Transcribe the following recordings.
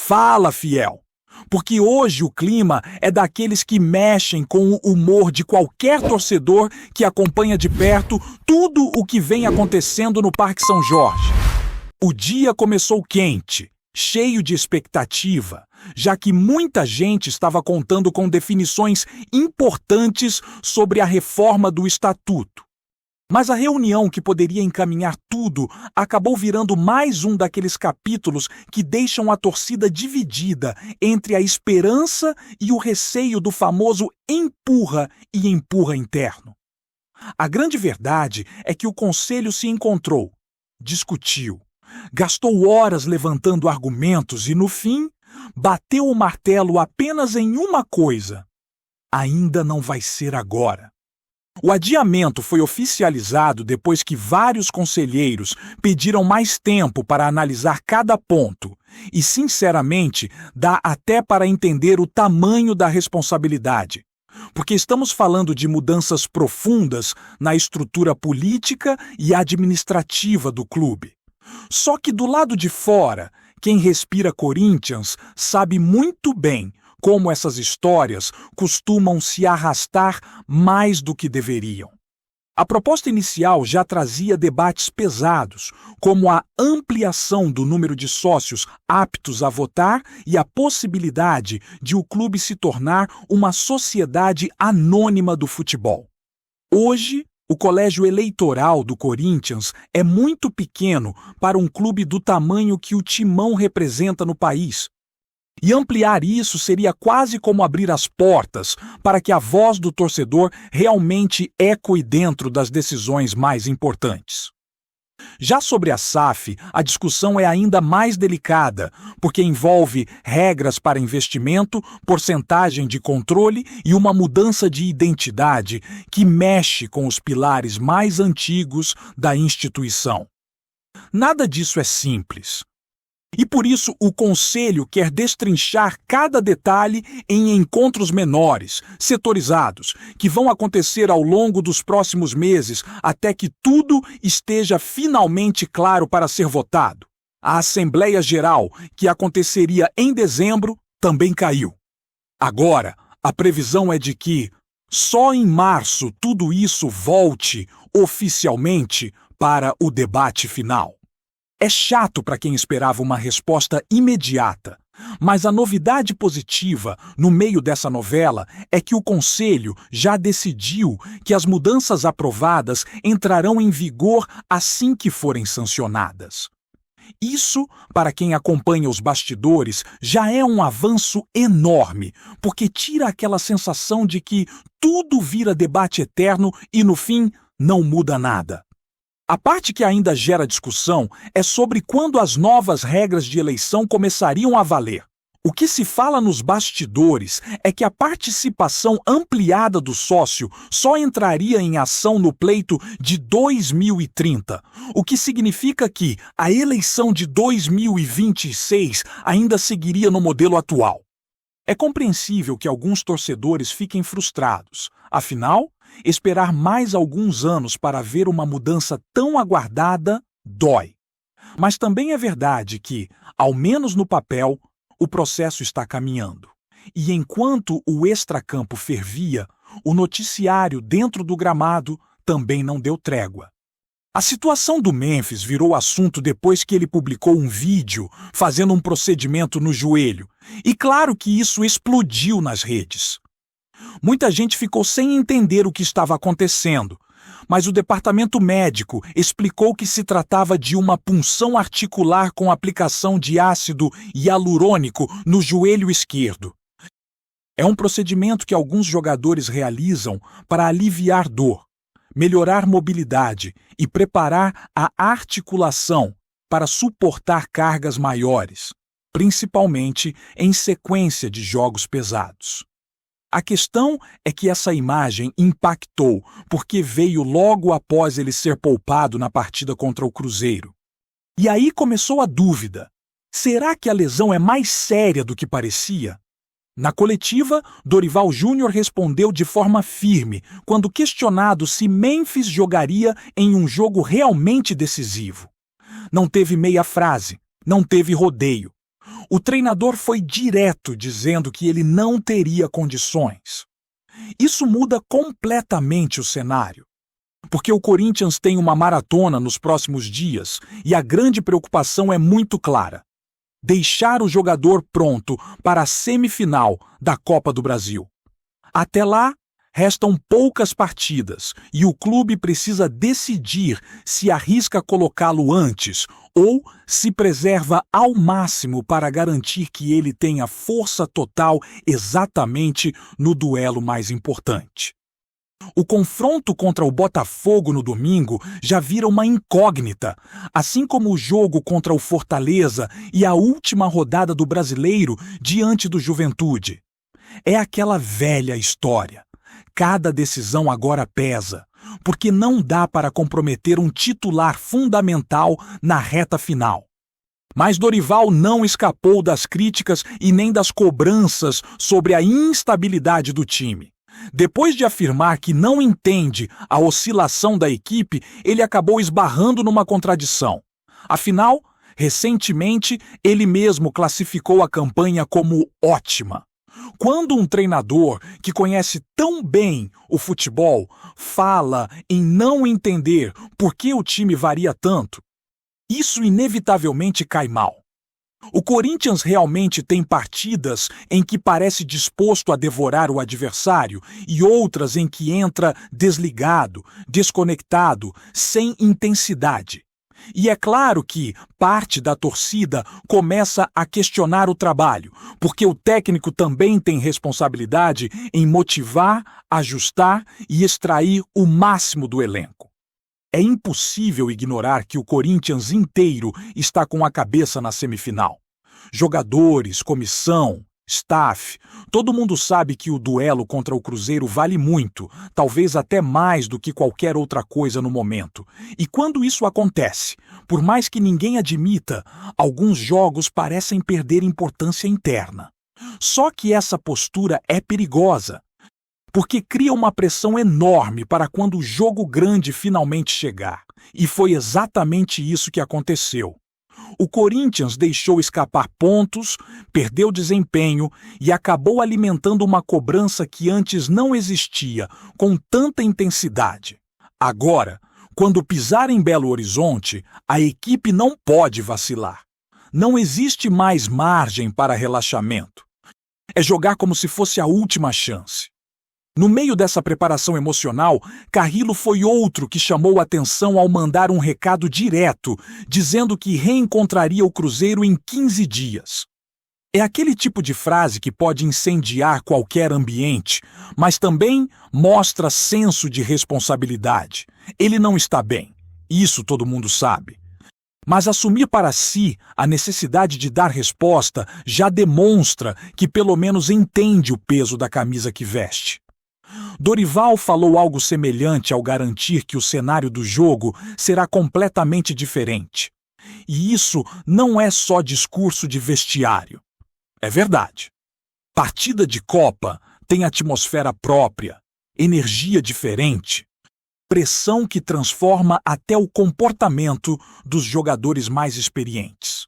Fala, fiel! Porque hoje o clima é daqueles que mexem com o humor de qualquer torcedor que acompanha de perto tudo o que vem acontecendo no Parque São Jorge. O dia começou quente, cheio de expectativa, já que muita gente estava contando com definições importantes sobre a reforma do Estatuto. Mas a reunião que poderia encaminhar tudo acabou virando mais um daqueles capítulos que deixam a torcida dividida entre a esperança e o receio do famoso empurra e empurra interno. A grande verdade é que o conselho se encontrou, discutiu, gastou horas levantando argumentos e, no fim, bateu o martelo apenas em uma coisa: ainda não vai ser agora. O adiamento foi oficializado depois que vários conselheiros pediram mais tempo para analisar cada ponto e, sinceramente, dá até para entender o tamanho da responsabilidade, porque estamos falando de mudanças profundas na estrutura política e administrativa do clube. Só que do lado de fora, quem respira Corinthians sabe muito bem como essas histórias costumam se arrastar mais do que deveriam. A proposta inicial já trazia debates pesados, como a ampliação do número de sócios aptos a votar e a possibilidade de o clube se tornar uma sociedade anônima do futebol. Hoje, o colégio eleitoral do Corinthians é muito pequeno para um clube do tamanho que o Timão representa no país. E ampliar isso seria quase como abrir as portas para que a voz do torcedor realmente ecoe dentro das decisões mais importantes. Já sobre a SAF, a discussão é ainda mais delicada, porque envolve regras para investimento, porcentagem de controle e uma mudança de identidade que mexe com os pilares mais antigos da instituição. Nada disso é simples. E por isso o Conselho quer destrinchar cada detalhe em encontros menores, setorizados, que vão acontecer ao longo dos próximos meses até que tudo esteja finalmente claro para ser votado. A Assembleia Geral, que aconteceria em dezembro, também caiu. Agora, a previsão é de que só em março tudo isso volte oficialmente para o debate final. É chato para quem esperava uma resposta imediata, mas a novidade positiva no meio dessa novela é que o Conselho já decidiu que as mudanças aprovadas entrarão em vigor assim que forem sancionadas. Isso, para quem acompanha os bastidores, já é um avanço enorme, porque tira aquela sensação de que tudo vira debate eterno e, no fim, não muda nada. A parte que ainda gera discussão é sobre quando as novas regras de eleição começariam a valer. O que se fala nos bastidores é que a participação ampliada do sócio só entraria em ação no pleito de 2030, o que significa que a eleição de 2026 ainda seguiria no modelo atual. É compreensível que alguns torcedores fiquem frustrados, afinal, esperar mais alguns anos para ver uma mudança tão aguardada dói. Mas também é verdade que, ao menos no papel, o processo está caminhando. E enquanto o extracampo fervia, o noticiário dentro do gramado também não deu trégua. A situação do Memphis virou assunto depois que ele publicou um vídeo fazendo um procedimento no joelho. E claro que isso explodiu nas redes. Muita gente ficou sem entender o que estava acontecendo, mas o departamento médico explicou que se tratava de uma punção articular com aplicação de ácido hialurônico no joelho esquerdo. É um procedimento que alguns jogadores realizam para aliviar dor, melhorar mobilidade e preparar a articulação para suportar cargas maiores, principalmente em sequência de jogos pesados. A questão é que essa imagem impactou porque veio logo após ele ser poupado na partida contra o Cruzeiro. E aí começou a dúvida: será que a lesão é mais séria do que parecia? Na coletiva, Dorival Júnior respondeu de forma firme quando questionado se Memphis jogaria em um jogo realmente decisivo. Não teve meia frase, não teve rodeio. O treinador foi direto dizendo que ele não teria condições. Isso muda completamente o cenário, porque o Corinthians tem uma maratona nos próximos dias e a grande preocupação é muito clara: deixar o jogador pronto para a semifinal da Copa do Brasil. Até lá, restam poucas partidas e o clube precisa decidir se arrisca colocá-lo antes ou se preserva ao máximo para garantir que ele tenha força total exatamente no duelo mais importante. O confronto contra o Botafogo no domingo já vira uma incógnita, assim como o jogo contra o Fortaleza e a última rodada do Brasileiro diante do Juventude. É aquela velha história. Cada decisão agora pesa, porque não dá para comprometer um titular fundamental na reta final. Mas Dorival não escapou das críticas e nem das cobranças sobre a instabilidade do time. Depois de afirmar que não entende a oscilação da equipe, ele acabou esbarrando numa contradição. Afinal, recentemente, ele mesmo classificou a campanha como ótima. Quando um treinador que conhece tão bem o futebol fala em não entender por que o time varia tanto, isso inevitavelmente cai mal. O Corinthians realmente tem partidas em que parece disposto a devorar o adversário e outras em que entra desligado, desconectado, sem intensidade. E é claro que parte da torcida começa a questionar o trabalho, porque o técnico também tem responsabilidade em motivar, ajustar e extrair o máximo do elenco. É impossível ignorar que o Corinthians inteiro está com a cabeça na semifinal. Jogadores, comissão, staff, todo mundo sabe que o duelo contra o Cruzeiro vale muito, talvez até mais do que qualquer outra coisa no momento. E quando isso acontece, por mais que ninguém admita, alguns jogos parecem perder importância interna. Só que essa postura é perigosa, porque cria uma pressão enorme para quando o jogo grande finalmente chegar. E foi exatamente isso que aconteceu. O Corinthians deixou escapar pontos, perdeu desempenho e acabou alimentando uma cobrança que antes não existia com tanta intensidade. Agora, quando pisar em Belo Horizonte, a equipe não pode vacilar. Não existe mais margem para relaxamento. É jogar como se fosse a última chance. No meio dessa preparação emocional, Carrillo foi outro que chamou a atenção ao mandar um recado direto, dizendo que reencontraria o Cruzeiro em 15 dias. É aquele tipo de frase que pode incendiar qualquer ambiente, mas também mostra senso de responsabilidade. Ele não está bem, isso todo mundo sabe. Mas assumir para si a necessidade de dar resposta já demonstra que pelo menos entende o peso da camisa que veste. Dorival falou algo semelhante ao garantir que o cenário do jogo será completamente diferente. E isso não é só discurso de vestiário. É verdade. Partida de Copa tem atmosfera própria, energia diferente, pressão que transforma até o comportamento dos jogadores mais experientes.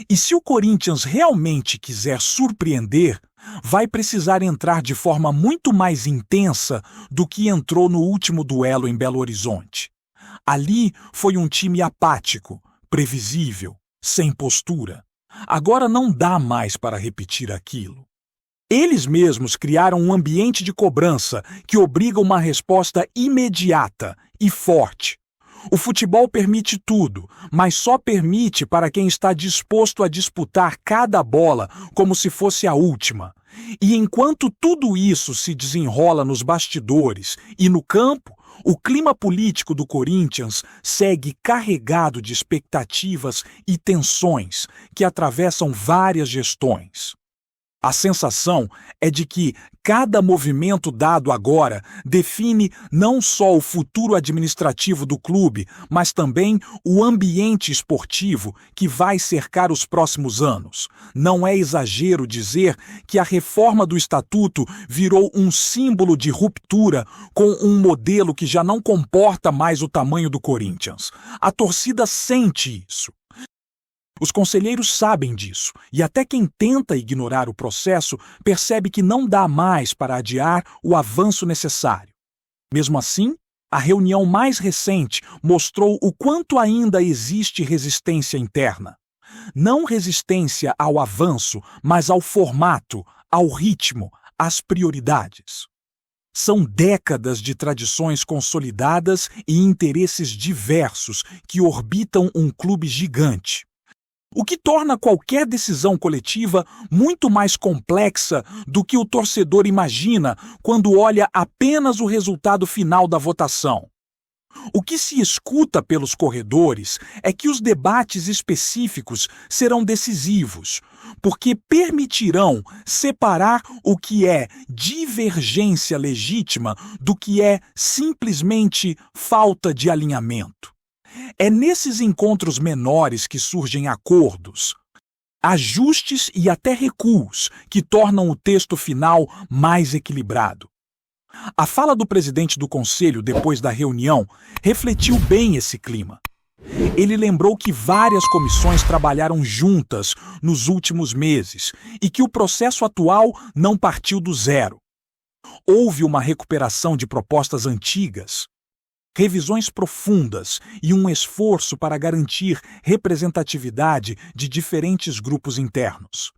E se o Corinthians realmente quiser surpreender, vai precisar entrar de forma muito mais intensa do que entrou no último duelo em Belo Horizonte. Ali foi um time apático, previsível, sem postura. Agora não dá mais para repetir aquilo. Eles mesmos criaram um ambiente de cobrança que obriga uma resposta imediata e forte. O futebol permite tudo, mas só permite para quem está disposto a disputar cada bola como se fosse a última. E enquanto tudo isso se desenrola nos bastidores e no campo, o clima político do Corinthians segue carregado de expectativas e tensões que atravessam várias gestões. A sensação é de que cada movimento dado agora define não só o futuro administrativo do clube, mas também o ambiente esportivo que vai cercar os próximos anos. Não é exagero dizer que a reforma do estatuto virou um símbolo de ruptura com um modelo que já não comporta mais o tamanho do Corinthians. A torcida sente isso. Os conselheiros sabem disso, e até quem tenta ignorar o processo percebe que não dá mais para adiar o avanço necessário. Mesmo assim, a reunião mais recente mostrou o quanto ainda existe resistência interna. Não resistência ao avanço, mas ao formato, ao ritmo, às prioridades. São décadas de tradições consolidadas e interesses diversos que orbitam um clube gigante. O que torna qualquer decisão coletiva muito mais complexa do que o torcedor imagina quando olha apenas o resultado final da votação. O que se escuta pelos corredores é que os debates específicos serão decisivos, porque permitirão separar o que é divergência legítima do que é simplesmente falta de alinhamento. É nesses encontros menores que surgem acordos, ajustes e até recuos que tornam o texto final mais equilibrado. A fala do presidente do conselho depois da reunião refletiu bem esse clima. Ele lembrou que várias comissões trabalharam juntas nos últimos meses e que o processo atual não partiu do zero. Houve uma recuperação de propostas antigas, revisões profundas e um esforço para garantir representatividade de diferentes grupos internos.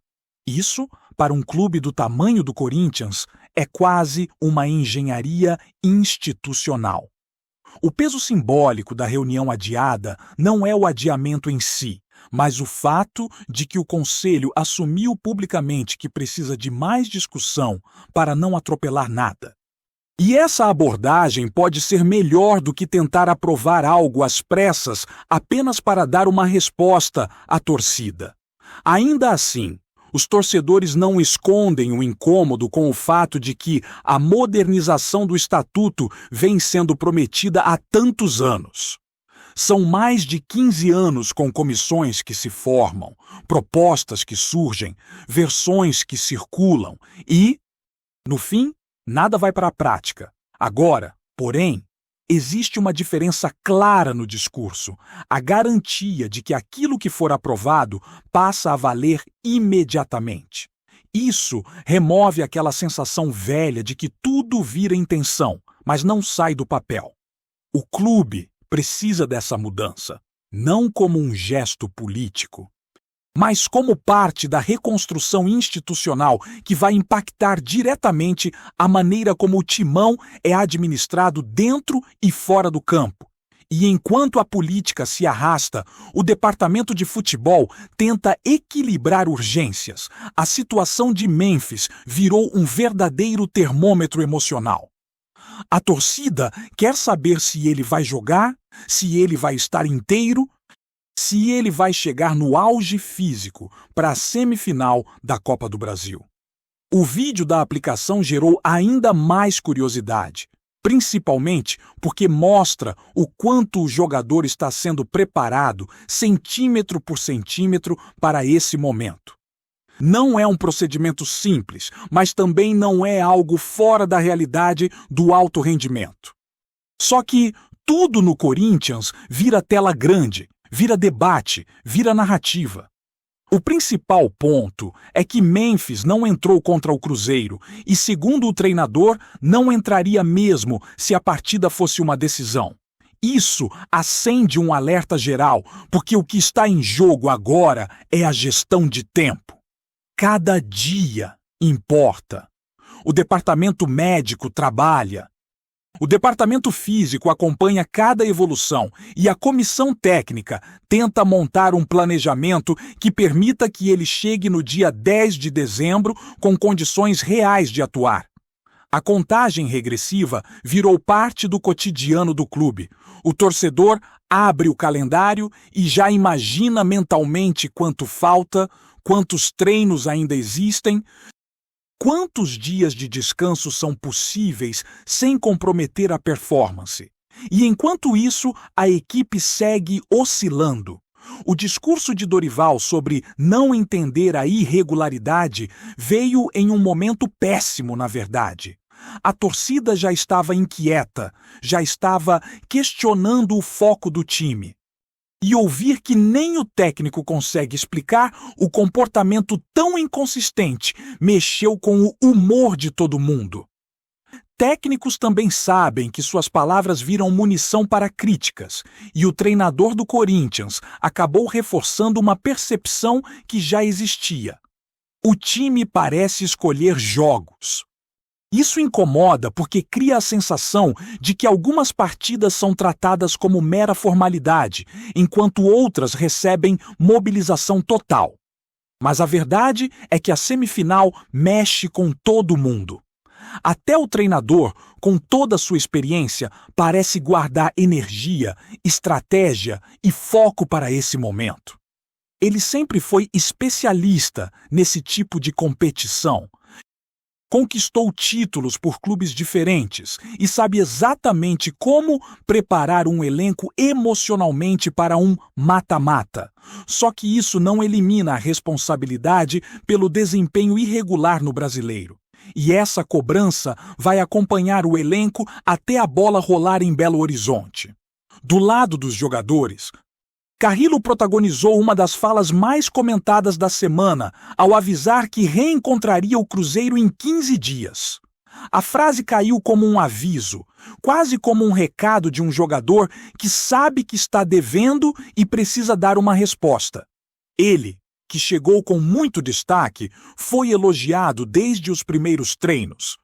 Isso, para um clube do tamanho do Corinthians, é quase uma engenharia institucional. O peso simbólico da reunião adiada não é o adiamento em si, mas o fato de que o Conselho assumiu publicamente que precisa de mais discussão para não atropelar nada. E essa abordagem pode ser melhor do que tentar aprovar algo às pressas apenas para dar uma resposta à torcida. Ainda assim, os torcedores não escondem o incômodo com o fato de que a modernização do estatuto vem sendo prometida há tantos anos. São mais de 15 anos com comissões que se formam, propostas que surgem, versões que circulam e, no fim, nada vai para a prática. Agora, porém, existe uma diferença clara no discurso, a garantia de que aquilo que for aprovado passa a valer imediatamente. Isso remove aquela sensação velha de que tudo vira intenção, mas não sai do papel. O clube precisa dessa mudança, não como um gesto político, mas como parte da reconstrução institucional que vai impactar diretamente a maneira como o timão é administrado dentro e fora do campo. E enquanto a política se arrasta, o departamento de futebol tenta equilibrar urgências. A situação de Memphis virou um verdadeiro termômetro emocional. A torcida quer saber se ele vai jogar, se ele vai estar inteiro, se ele vai chegar no auge físico para a semifinal da Copa do Brasil. O vídeo da aplicação gerou ainda mais curiosidade, principalmente porque mostra o quanto o jogador está sendo preparado centímetro por centímetro para esse momento. Não é um procedimento simples, mas também não é algo fora da realidade do alto rendimento. Só que tudo no Corinthians vira tela grande, vira debate, vira narrativa. O principal ponto é que Memphis não entrou contra o Cruzeiro e, segundo o treinador, não entraria mesmo se a partida fosse uma decisão. Isso acende um alerta geral, porque o que está em jogo agora é a gestão de tempo. Cada dia importa. O departamento médico trabalha. O departamento físico acompanha cada evolução e a comissão técnica tenta montar um planejamento que permita que ele chegue no dia 10 de dezembro com condições reais de atuar. A contagem regressiva virou parte do cotidiano do clube. O torcedor abre o calendário e já imagina mentalmente quanto falta, quantos treinos ainda existem, quantos dias de descanso são possíveis sem comprometer a performance? E enquanto isso, a equipe segue oscilando. O discurso de Dorival sobre não entender a irregularidade veio em um momento péssimo, na verdade. A torcida já estava inquieta, já estava questionando o foco do time. E ouvir que nem o técnico consegue explicar o comportamento tão inconsistente mexeu com o humor de todo mundo. Técnicos também sabem que suas palavras viram munição para críticas, e o treinador do Corinthians acabou reforçando uma percepção que já existia. O time parece escolher jogos. Isso incomoda porque cria a sensação de que algumas partidas são tratadas como mera formalidade, enquanto outras recebem mobilização total. Mas a verdade é que a semifinal mexe com todo mundo. Até o treinador, com toda a sua experiência, parece guardar energia, estratégia e foco para esse momento. Ele sempre foi especialista nesse tipo de competição. Conquistou títulos por clubes diferentes e sabe exatamente como preparar um elenco emocionalmente para um mata-mata. Só que isso não elimina a responsabilidade pelo desempenho irregular no Brasileiro. E essa cobrança vai acompanhar o elenco até a bola rolar em Belo Horizonte. Do lado dos jogadores, Carrillo protagonizou uma das falas mais comentadas da semana ao avisar que reencontraria o Cruzeiro em 15 dias. A frase caiu como um aviso, quase como um recado de um jogador que sabe que está devendo e precisa dar uma resposta. Ele, que chegou com muito destaque, foi elogiado desde os primeiros treinos.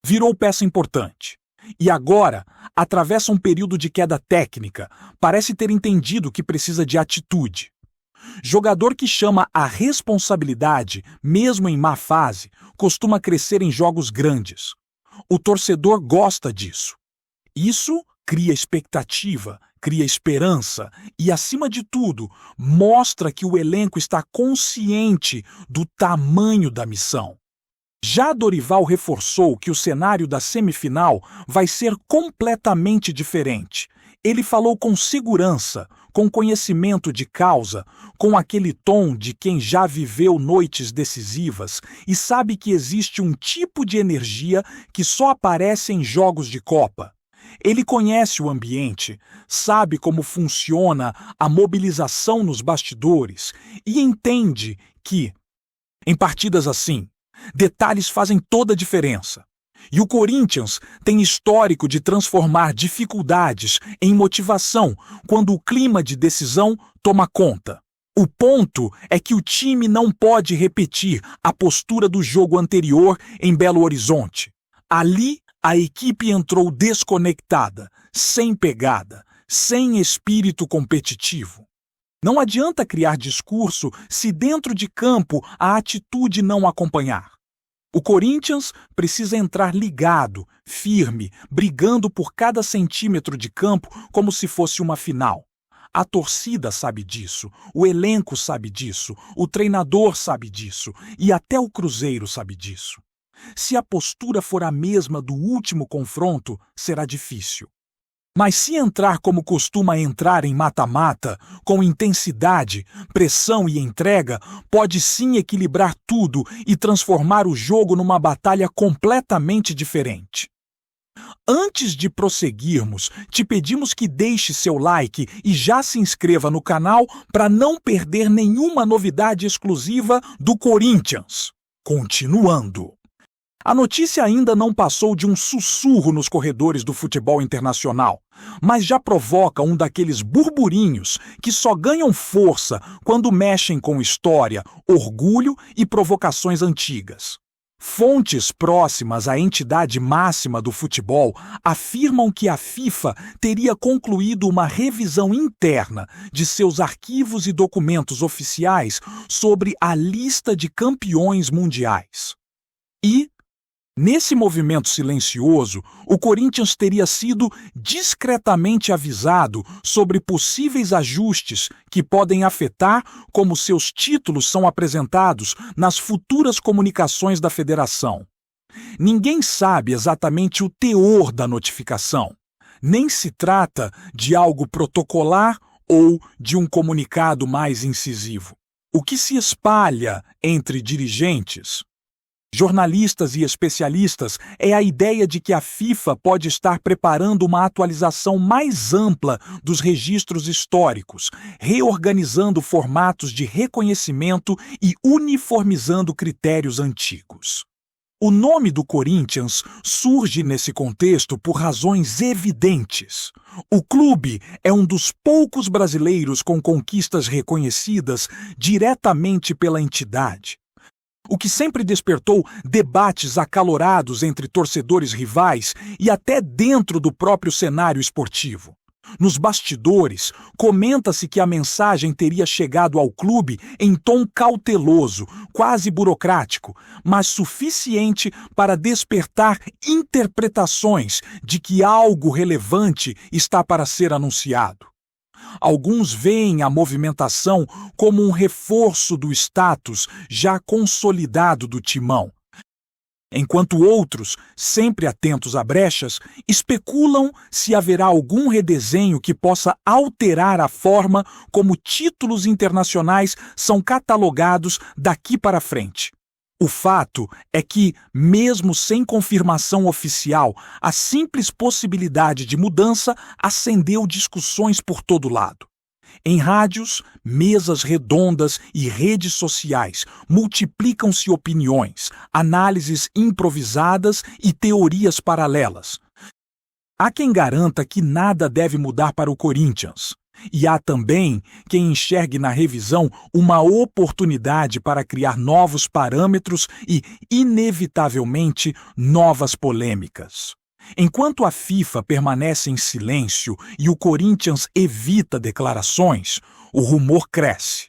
Virou peça importante. E agora atravessa um período de queda técnica, parece ter entendido que precisa de atitude. Jogador que chama a responsabilidade, mesmo em má fase, costuma crescer em jogos grandes. O torcedor gosta disso. Isso cria expectativa, cria esperança e, acima de tudo, mostra que o elenco está consciente do tamanho da missão. Já Dorival reforçou que o cenário da semifinal vai ser completamente diferente. Ele falou com segurança, com conhecimento de causa, com aquele tom de quem já viveu noites decisivas e sabe que existe um tipo de energia que só aparece em jogos de Copa. Ele conhece o ambiente, sabe como funciona a mobilização nos bastidores e entende que, em partidas assim, detalhes fazem toda a diferença. E o Corinthians tem histórico de transformar dificuldades em motivação quando o clima de decisão toma conta. O ponto é que o time não pode repetir a postura do jogo anterior em Belo Horizonte. Ali, a equipe entrou desconectada, sem pegada, sem espírito competitivo. Não adianta criar discurso se dentro de campo a atitude não acompanhar. O Corinthians precisa entrar ligado, firme, brigando por cada centímetro de campo como se fosse uma final. A torcida sabe disso, o elenco sabe disso, o treinador sabe disso e até o Cruzeiro sabe disso. Se a postura for a mesma do último confronto, será difícil. Mas se entrar como costuma entrar em mata-mata, com intensidade, pressão e entrega, pode sim equilibrar tudo e transformar o jogo numa batalha completamente diferente. Antes de prosseguirmos, te pedimos que deixe seu like e já se inscreva no canal para não perder nenhuma novidade exclusiva do Corinthians. Continuando. A notícia ainda não passou de um sussurro nos corredores do futebol internacional, mas já provoca um daqueles burburinhos que só ganham força quando mexem com história, orgulho e provocações antigas. Fontes próximas à entidade máxima do futebol afirmam que a FIFA teria concluído uma revisão interna de seus arquivos e documentos oficiais sobre a lista de campeões mundiais. E, nesse movimento silencioso, o Corinthians teria sido discretamente avisado sobre possíveis ajustes que podem afetar como seus títulos são apresentados nas futuras comunicações da federação. Ninguém sabe exatamente o teor da notificação. Nem se trata de algo protocolar ou de um comunicado mais incisivo. O que se espalha entre dirigentes jornalistas e especialistas é a ideia de que a FIFA pode estar preparando uma atualização mais ampla dos registros históricos, reorganizando formatos de reconhecimento e uniformizando critérios antigos. O nome do Corinthians surge nesse contexto por razões evidentes. O clube é um dos poucos brasileiros com conquistas reconhecidas diretamente pela entidade, o que sempre despertou debates acalorados entre torcedores rivais e até dentro do próprio cenário esportivo. Nos bastidores, comenta-se que a mensagem teria chegado ao clube em tom cauteloso, quase burocrático, mas suficiente para despertar interpretações de que algo relevante está para ser anunciado. Alguns veem a movimentação como um reforço do status já consolidado do timão, enquanto outros, sempre atentos a brechas, especulam se haverá algum redesenho que possa alterar a forma como títulos internacionais são catalogados daqui para frente. O fato é que, mesmo sem confirmação oficial, a simples possibilidade de mudança acendeu discussões por todo lado. Em rádios, mesas redondas e redes sociais, multiplicam-se opiniões, análises improvisadas e teorias paralelas. Há quem garanta que nada deve mudar para o Corinthians. E há também quem enxergue na revisão uma oportunidade para criar novos parâmetros e, inevitavelmente, novas polêmicas. Enquanto a FIFA permanece em silêncio e o Corinthians evita declarações, o rumor cresce.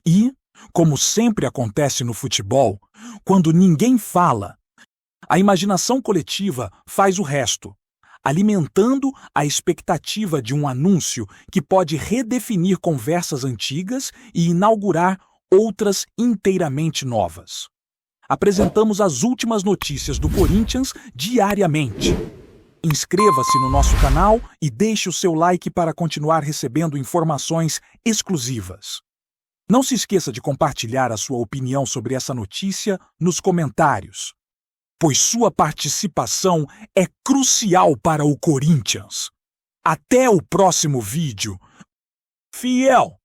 E, como sempre acontece no futebol, quando ninguém fala, a imaginação coletiva faz o resto, alimentando a expectativa de um anúncio que pode redefinir conversas antigas e inaugurar outras inteiramente novas. Apresentamos as últimas notícias do Corinthians diariamente. Inscreva-se no nosso canal e deixe o seu like para continuar recebendo informações exclusivas. Não se esqueça de compartilhar a sua opinião sobre essa notícia nos comentários, pois sua participação é crucial para o Corinthians. Até o próximo vídeo. Fiel!